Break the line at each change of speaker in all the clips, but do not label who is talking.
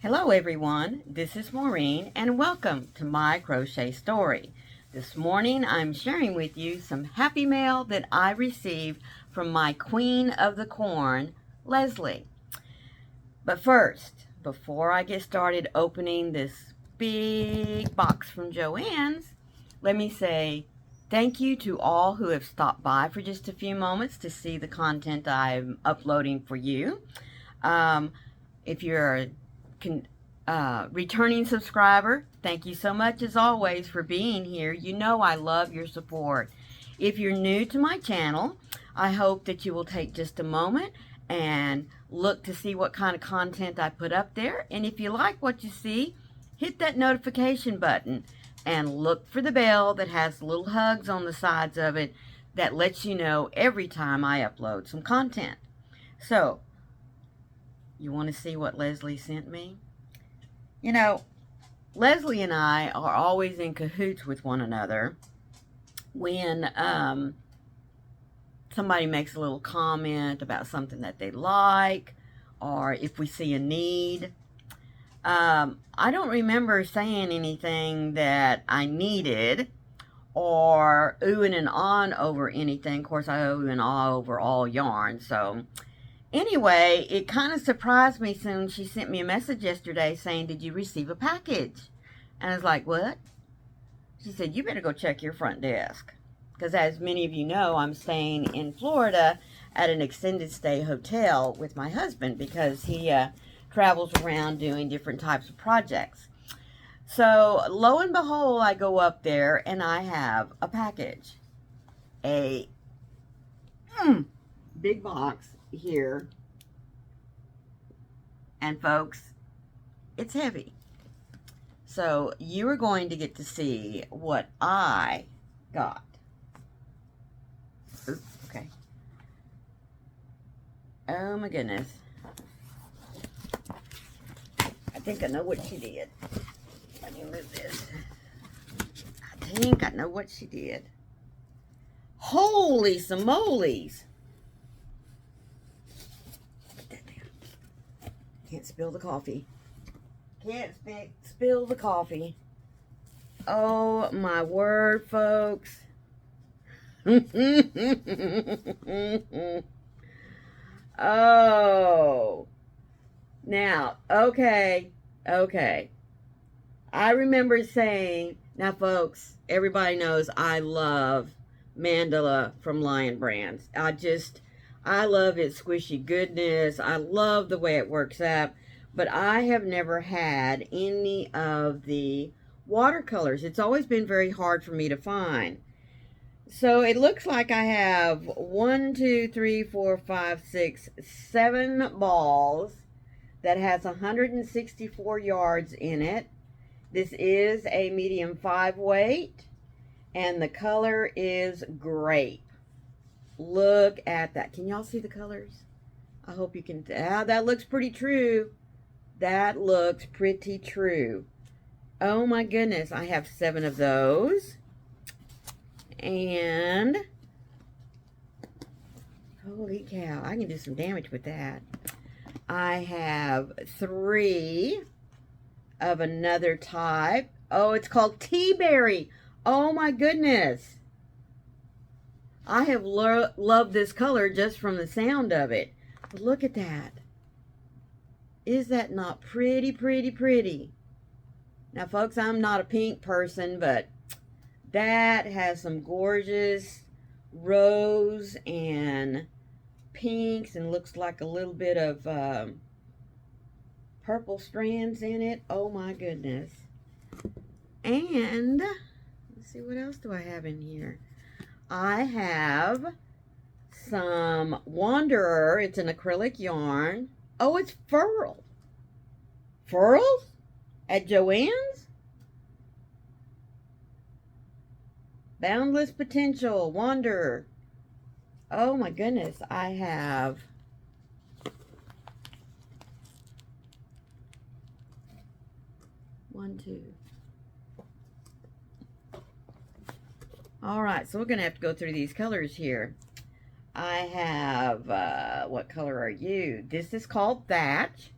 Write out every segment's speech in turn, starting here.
Hello everyone, this is Maureen and welcome to my crochet story. This morning I'm sharing with you some happy mail that I received from my Queen of the Corn, Leslie. But first, before I get started opening this big box from Joann's, let me say thank you to all who have stopped by for just a few moments to see the content I'm uploading for you. If you're returning subscriber, thank you so much as always for being here. You know I love your support. If you're new to my channel, I hope that you will take just a moment and look to see what kind of content I put up there. And if you like what you see, hit that notification button and look for the bell that has little hugs on the sides of it that lets you know every time I upload some content. So, you want to see what Leslie sent me? You know, Leslie and I are always in cahoots with one another when somebody makes a little comment about something that they like, or if we see a need. I don't remember saying anything that I needed or oohing and ahhing over anything. Of course, I ooh and ah over all yarn, so... Anyway, it kind of surprised me soon. She sent me a message yesterday saying, did you receive a package? And I was like, what? She said, you better go check your front desk. Because as many of you know, I'm staying in Florida at an extended stay hotel with my husband because he travels around doing different types of projects. So lo and behold, I go up there and I have a package. A big box here, and folks, it's heavy. So you are going to get to see what I got. Oops, okay. Oh my goodness. I think I know what she did. Let me move this. I think I know what she did. Holy samolies. Can't spill the coffee. Can't spill the coffee. Oh my word, folks. Oh. Now, okay. I remember saying, now folks, everybody knows I love Mandala from Lion Brands. I love its squishy goodness. I love the way it works out. But I have never had any of the watercolors. It's always been very hard for me to find. So it looks like I have 1, 2, 3, 4, 5, 6, 7 balls that has 164 yards in it. This is a medium 5 weight. And the color is grape. Look at that. Can y'all see the colors? I hope you can. That looks pretty true. That looks pretty true. Oh my goodness. I have 7 of those. And holy cow. I can do some damage with that. I have 3 of another type. Oh, it's called Tea Berry. Oh my goodness. I have loved this color just from the sound of it. But look at that. Is that not pretty, pretty, pretty? Now, folks, I'm not a pink person, but that has some gorgeous rose and pinks and looks like a little bit of purple strands in it. Oh, my goodness. And let's see, what else do I have in here? I have some Wanderer. It's an acrylic yarn. Oh, it's furl. Furls? At Joann's? Boundless Potential. Wanderer. Oh my goodness. I have one, two. All right, so we're going to have to go through these colors here. I have, what color are you? This is called Thatch.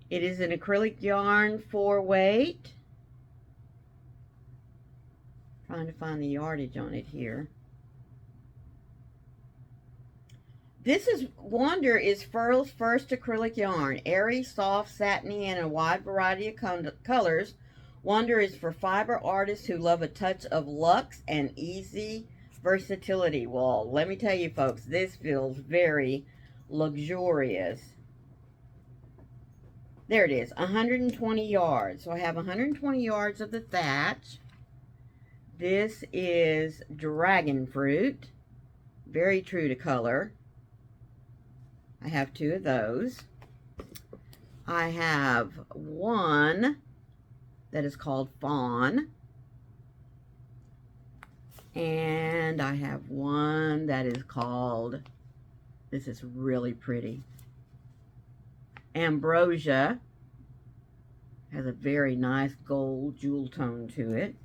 It is an acrylic yarn 4-weight. Trying to find the yardage on it here. This is Wonder is Furl's first acrylic yarn. Airy, soft, satiny, and a wide variety of colors. Wonder is for fiber artists who love a touch of luxe and easy versatility. Well, let me tell you folks, this feels very luxurious. There it is, 120 yards. So I have 120 yards of the thatch. This is dragon fruit. Very true to color. I have 2 of those. I have one that is called fawn. And I have one that is called, this is really pretty, ambrosia. Has a very nice gold jewel tone to it.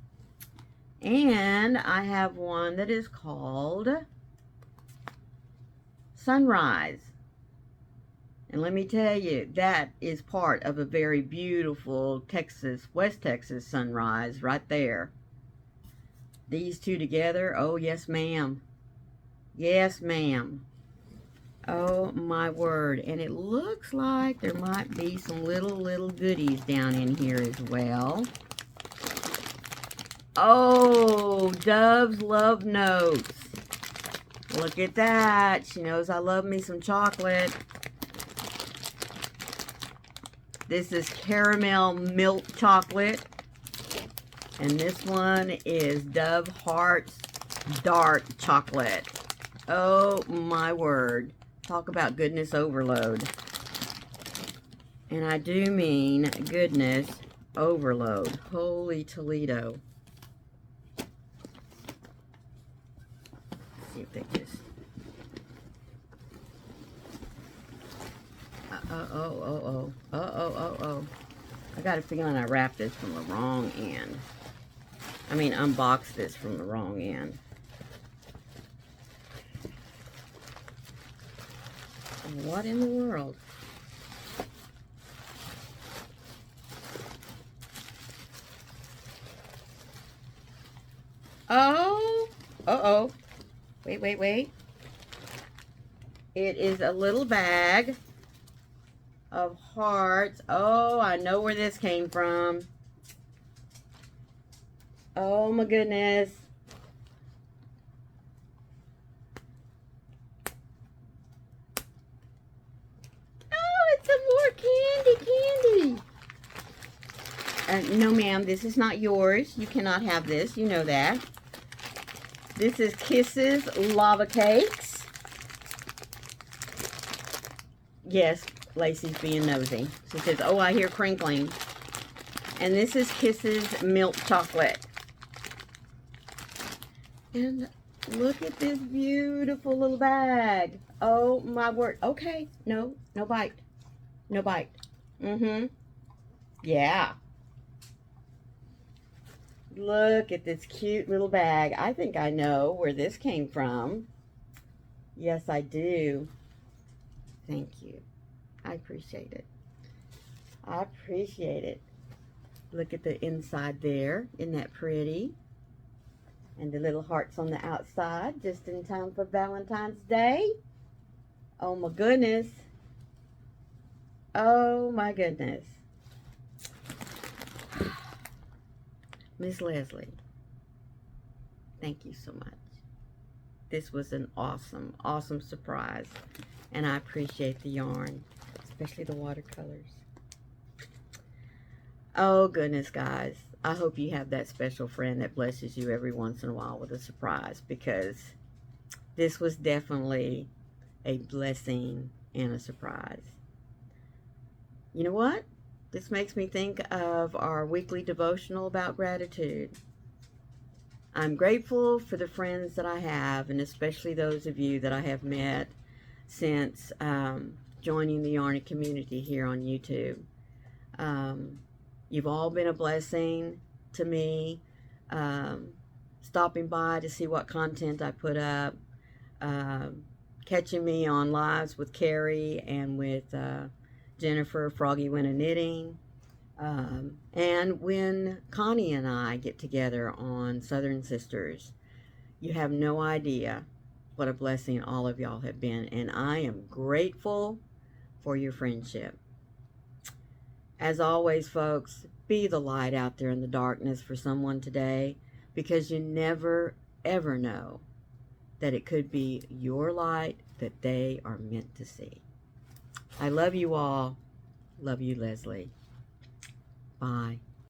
And I have one that is called sunrise. And let me tell you, that is part of a very beautiful Texas, West Texas sunrise right there. These 2 together, oh yes ma'am. Yes ma'am. Oh my word. And it looks like there might be some little goodies down in here as well. Oh, Dove's Love Notes. Look at that. She knows I love me some chocolate. This is caramel milk chocolate. And this one is Dove Hearts dark chocolate. Oh my word. Talk about goodness overload. And I do mean goodness overload. Holy Toledo. Let's see if they just... I got a feeling I wrapped this from the wrong end. I mean, unboxed this from the wrong end. What in the world? Oh, wait. It is a little bag of hearts. Oh, I know where this came from. Oh my goodness. Oh, it's some more candy. No ma'am, this is not yours. You cannot have this. You know that. This is Kisses Lava Cakes. Yes, Lacey's being nosy. She says, oh, I hear crinkling. And this is Kisses Milk Chocolate. And look at this beautiful little bag. Oh, my word. Okay. No bite. No bite. Yeah. Look at this cute little bag. I think I know where this came from. Yes, I do. Thank you. I appreciate it. I appreciate it. Look at the inside there. Isn't that pretty? And the little hearts on the outside, just in time for Valentine's Day. Oh my goodness. Oh my goodness. Miss Leslie, thank you so much. This was an awesome, awesome surprise. And I appreciate the yarn, especially the watercolors. Oh goodness, guys. I hope you have that special friend that blesses you every once in a while with a surprise, because this was definitely a blessing and a surprise. You know what? This makes me think of our weekly devotional about gratitude. I'm grateful for the friends that I have, and especially those of you that I have met since joining the YARNY community here on YouTube. You've all been a blessing to me, stopping by to see what content I put up, catching me on lives with Carrie and with Jennifer, Froggy Went a Knitting, and when Connie and I get together on Southern Sisters. You have no idea what a blessing all of y'all have been, and I am grateful for your friendship. As always, folks, be the light out there in the darkness for someone today, because you never, ever know that it could be your light that they are meant to see. I love you all. Love you, Leslie. Bye.